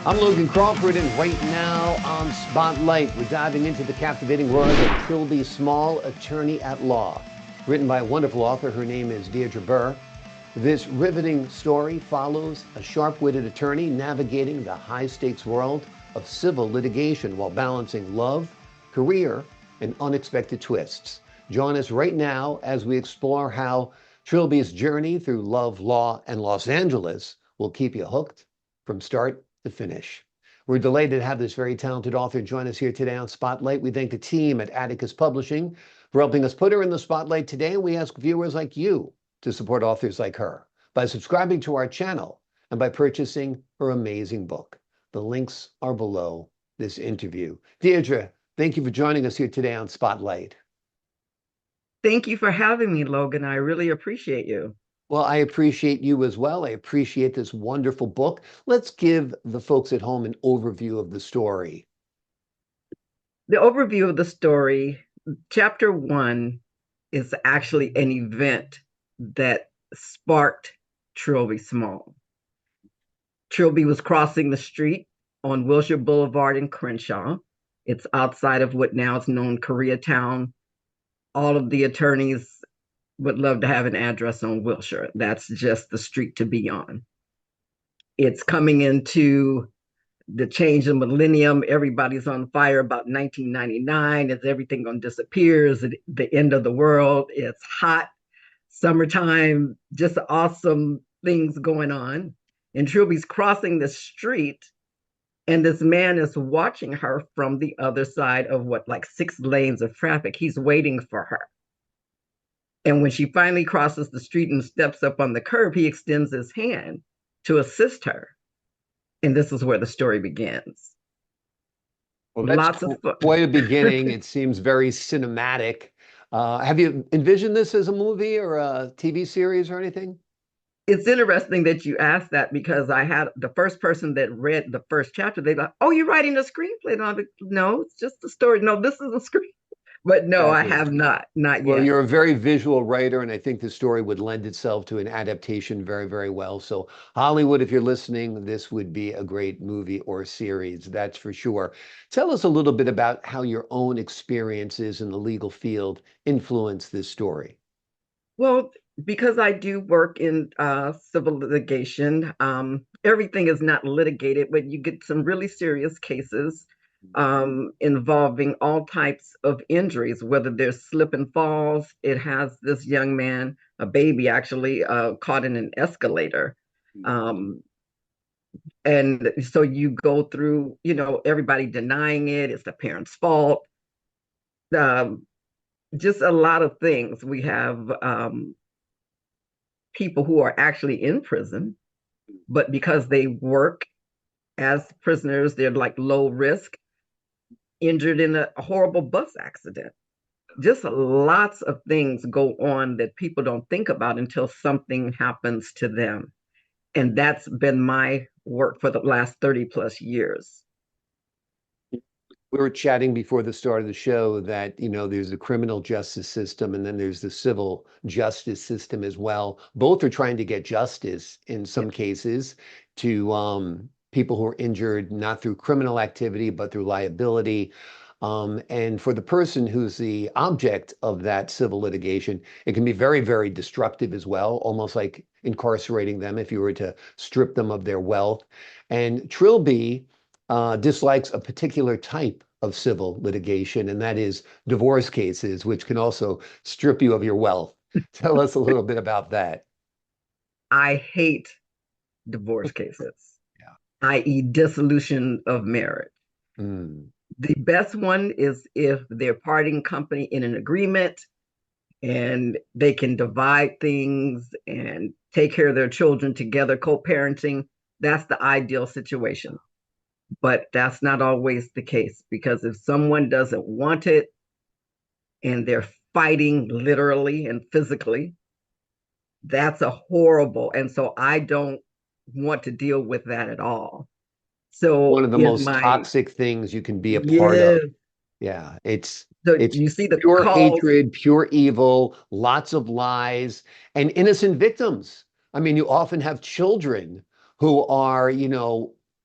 I'm Logan Crawford, and right now on Spotlight, we're diving into the captivating world of Trilbi Small, attorney at law. Written by a wonderful author, her name is Diedra Burr. This riveting story follows a sharp-witted attorney navigating the high-stakes world of civil litigation while balancing love, career, and unexpected twists. Join us right now as we explore how Trilbi's journey through love, law, and Los Angeles will keep you hooked from start to finish. We're delighted to have this very talented author join us here today on Spotlight. We thank the team at Atticus Publishing for helping us put her in the spotlight today, and we ask viewers like you to support authors like her by subscribing to our channel and by purchasing her amazing book. The links are below this interview. Diedra, thank you for joining us here today on Spotlight. Thank you for having me, Logan. I really appreciate you. Well, I appreciate you as well. I appreciate this wonderful book. Let's give the folks at home an overview of the story. The overview of the story, chapter 1, is actually an event that sparked Trilbi Small. Trilbi was crossing the street on Wilshire Boulevard in Crenshaw. It's outside of what now is known Koreatown. All of the attorneys would love to have an address on Wilshire. That's just the street to be on. It's coming into the change of millennium. Everybody's on fire about 1999. Is everything going to disappear? Is it the end of the world? It's hot, summertime, just awesome things going on. And Trilbi's crossing the street, and this man is watching her from the other side of like 6 lanes of traffic. He's waiting for her. And when she finally crosses the street and steps up on the curb, he extends his hand to assist her. And this is where the story begins. Well, that's quite a beginning. It seems very cinematic. Have you envisioned this as a movie or a TV series or anything? It's interesting that you asked that, because I had the first person that read the first chapter. They like, "Oh, you're writing a screenplay?" And I'm like, "No, it's just a story. No, this is a screen." But no, I have not yet. Well, you're a very visual writer, and I think the story would lend itself to an adaptation very, very well. So Hollywood, if you're listening, this would be a great movie or series, that's for sure. Tell us a little bit about how your own experiences in the legal field influence this story. Well, because I do work in civil litigation, everything is not litigated, but you get some really serious cases involving all types of injuries, whether there's slip and falls. It has this young man, a baby actually, caught in an escalator. And so you go through, everybody denying it, it's the parent's fault. Just a lot of things. We have people who are actually in prison, but because they work as prisoners, they're like low risk, injured in a horrible bus accident. Just lots of things go on that people don't think about until something happens to them. And that's been my work for the last 30 plus years. We were chatting before the start of the show that, there's the criminal justice system and then there's the civil justice system as well. Both are trying to get justice in some cases to people who are injured, not through criminal activity, but through liability. And for the person who's the object of that civil litigation, it can be very, very destructive as well, almost like incarcerating them if you were to strip them of their wealth. And Trilbi dislikes a particular type of civil litigation, and that is divorce cases, which can also strip you of your wealth. Tell us a little bit about that. I hate divorce cases, i.e. dissolution of marriage. The best one is if they're parting company in an agreement and they can divide things and take care of their children together, co-parenting. That's the ideal situation. But that's not always the case, because if someone doesn't want it and they're fighting literally and physically, that's a horrible. And so I don't want to deal with that at all. So one of the most toxic things you can be a part of. Yeah, it's you see the pure hatred, pure evil, lots of lies, and innocent victims. I mean, you often have children who are,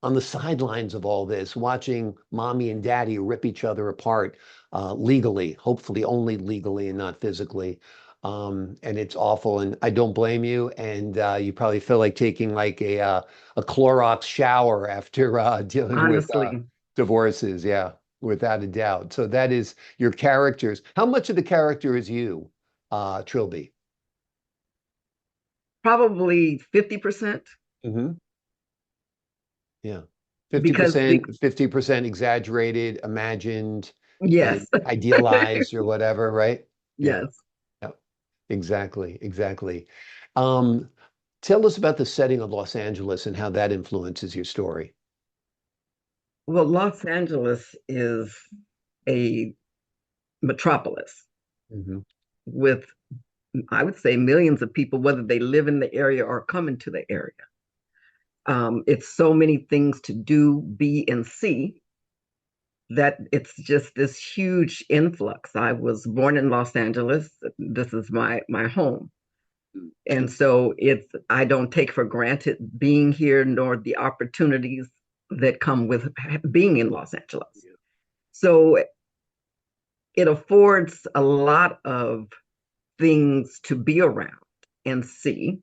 on the sidelines of all this, watching mommy and daddy rip each other apart legally, hopefully only legally and not physically. And it's awful, and I don't blame you. And you probably feel like taking like a Clorox shower after dealing with Honestly, divorces. Yeah, without a doubt. So that is your characters. How much of the character is you, Trilby? probably 50%, Hmm. Yeah. because the 50% exaggerated, imagined, and yes, idealized or whatever, right? Yeah. yes. Yeah. Exactly. Exactly. Um, Tell us about the setting of Los Angeles and how that influences your story. Well, Los Angeles is a metropolis Hmm. with, I would say, millions of people, whether they live in the area or come into the area. It's so many things to do, be, and see that it's just this huge influx. I was born in Los Angeles. This is my home. And so it's I don't take for granted being here nor the opportunities that come with being in Los Angeles. So it affords a lot of things to be around and see.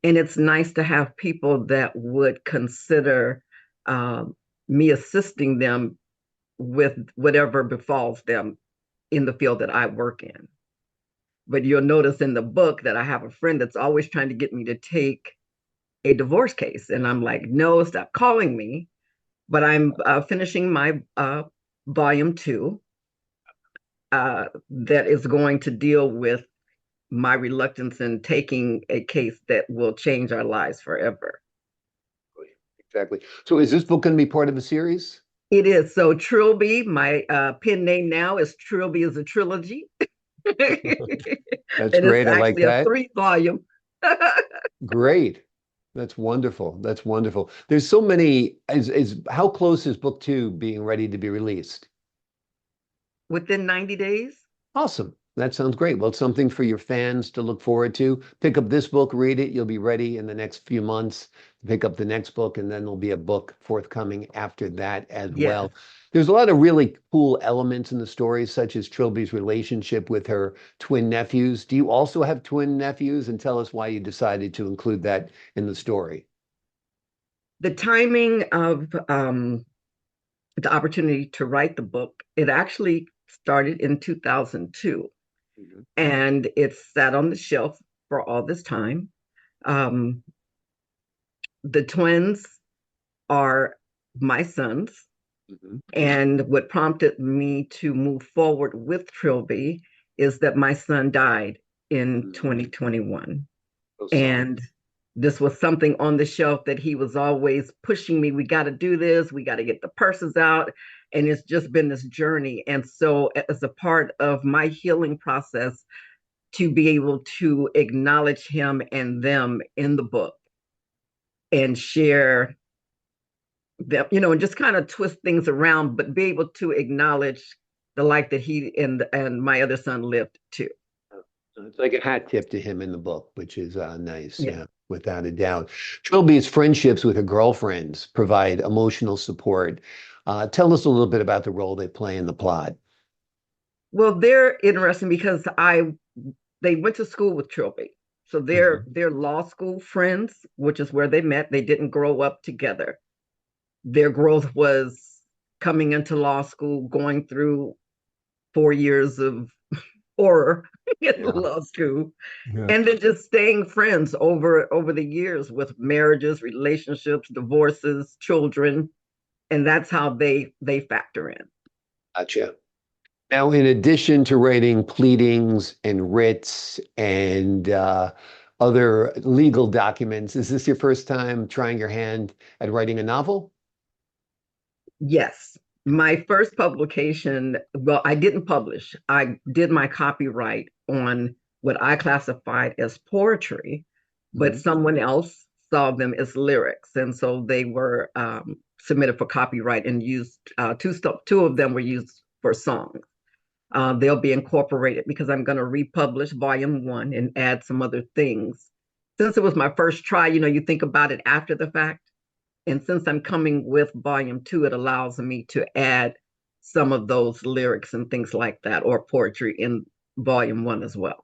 And it's nice to have people that would consider um, me assisting them with whatever befalls them in the field that I work in. But you'll notice in the book that I have a friend that's always trying to get me to take a divorce case. And I'm like, no, stop calling me. But I'm finishing my volume 2 that is going to deal with my reluctance in taking a case that will change our lives forever. Exactly. So is this book going to be part of a series? It is. So Trilby, my pen name now is Trilby is a trilogy. And That's it's great. I like actually a that. 3 volume. Great. That's wonderful. That's wonderful. There's so many. Is how close is book two being ready to be released? Within 90 days. Awesome. That sounds great. Well, it's something for your fans to look forward to. Pick up this book, read it. You'll be ready in the next few months to pick up the next book, and then there'll be a book forthcoming after that as Yes. well. There's a lot of really cool elements in the story, such as Trilby's relationship with her twin nephews. Do you also have twin nephews? And tell us why you decided to include that in the story. The timing of the opportunity to write the book, it actually started in 2002 Mhm. and it sat on the shelf for all this time. Um, the twins are my sons. Mhm. And what prompted me to move forward with Trilby is that my son died in Mhm. 2021. So sorry. And this was something on the shelf that he was always pushing me. We got to do this. We got to get the purses out. And it's just been this journey. And so, as a part of my healing process, to be able to acknowledge him and them in the book and share them, and just kind of twist things around, but be able to acknowledge the life that he and my other son lived too. It's like a hat tip to him in the book, which is nice. Yeah. Yeah, without a doubt. Trilby's friendships with her girlfriends provide emotional support. Tell us a little bit about the role they play in the plot. Well, they're interesting because I they went to school with Trilby. So Mhm. they're law school friends, which is where they met. They didn't grow up together. Their growth was coming into law school, going through 4 years of horror in Yeah. law school, Yeah. and then just staying friends over the years with marriages, relationships, divorces, children, and that's how they factor in. Gotcha. Now, in addition to writing pleadings and writs and other legal documents, is this your first time trying your hand at writing a novel? Yes. My first publication, well, I didn't publish. I did my copyright on what I classified as poetry, but Mhm. someone else saw them as lyrics. And so they were submitted for copyright and used two of them were used for songs. They'll be incorporated because I'm going to republish volume 1 and add some other things. Since it was my first try, you think about it after the fact. And since I'm coming with volume two, it allows me to add some of those lyrics and things like that, or poetry in volume one as well.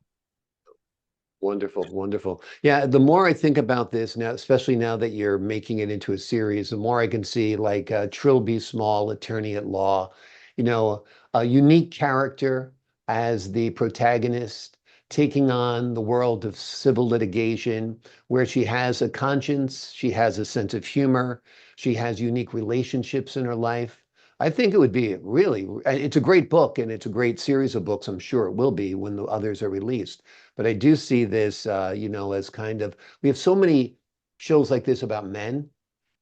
Wonderful, wonderful. Yeah, the more I think about this now, especially now that you're making it into a series, the more I can see like Trilby Small, attorney at law, you know, a unique character as the protagonist, taking on the world of civil litigation, where she has a conscience, she has a sense of humor, she has unique relationships in her life. I think it would be really, it's a great book and it's a great series of books. I'm sure it will be when the others are released. But I do see this, as kind of, we have so many shows like this about men,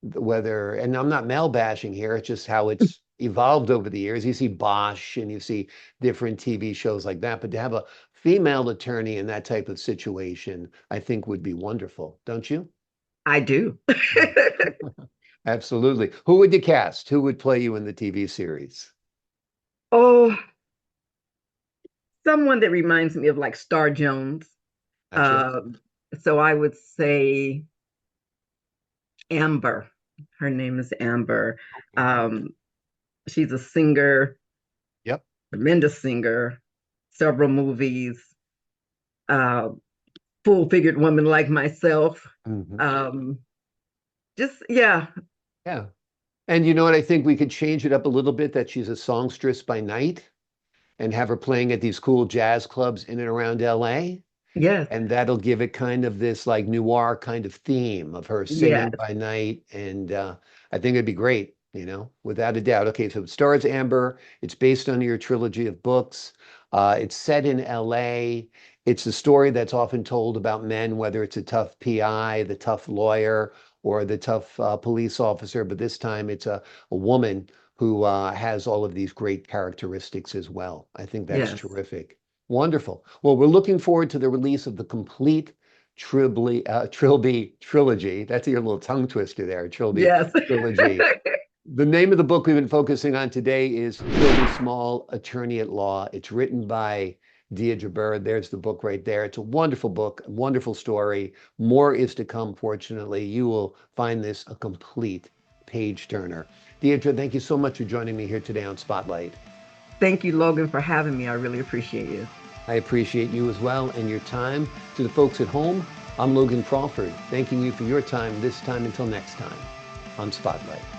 whether, and I'm not male bashing here, it's just how it's evolved over the years. You see Bosch and you see different TV shows like that, but to have a female attorney in that type of situation, I think would be wonderful, don't you? I do. Yeah. Absolutely. Who would you cast? Who would play you in the TV series? Oh, someone that reminds me of like Star Jones. Gotcha. Uh, so I would say Amber. Her name is Amber. Okay. Um, she's a singer, Yep. tremendous singer, several movies, uh, full-figured woman like myself. Hmm. Um, just yeah, Yeah. And you know what? I think we could change it up a little bit that she's a songstress by night and have her playing at these cool jazz clubs in and around LA. yes, And that'll give it kind of this like noir kind of theme of her singing yes, by night. And I think it'd be great, without a doubt. Okay, so it stars Amber. It's based on your trilogy of books. It's set in LA. It's a story that's often told about men, whether it's a tough PI, the tough lawyer, or the tough police officer. But this time it's a woman who has all of these great characteristics as well. I think that's yes, terrific. Wonderful. Well, we're looking forward to the release of the complete Trilby trilogy. That's your little tongue twister there, Trilby yes. trilogy. The name of the book we've been focusing on today is Trilby Small, Attorney at Law. It's written by Diedra Burr. There's the book right there. It's a wonderful book, a wonderful story. More is to come, fortunately. You will find this a complete page turner. Diedra, thank you so much for joining me here today on Spotlight. Thank you, Logan, for having me. I really appreciate you. I appreciate you as well and your time. To the folks at home, I'm Logan Crawford, thanking you for your time this time until next time on Spotlight.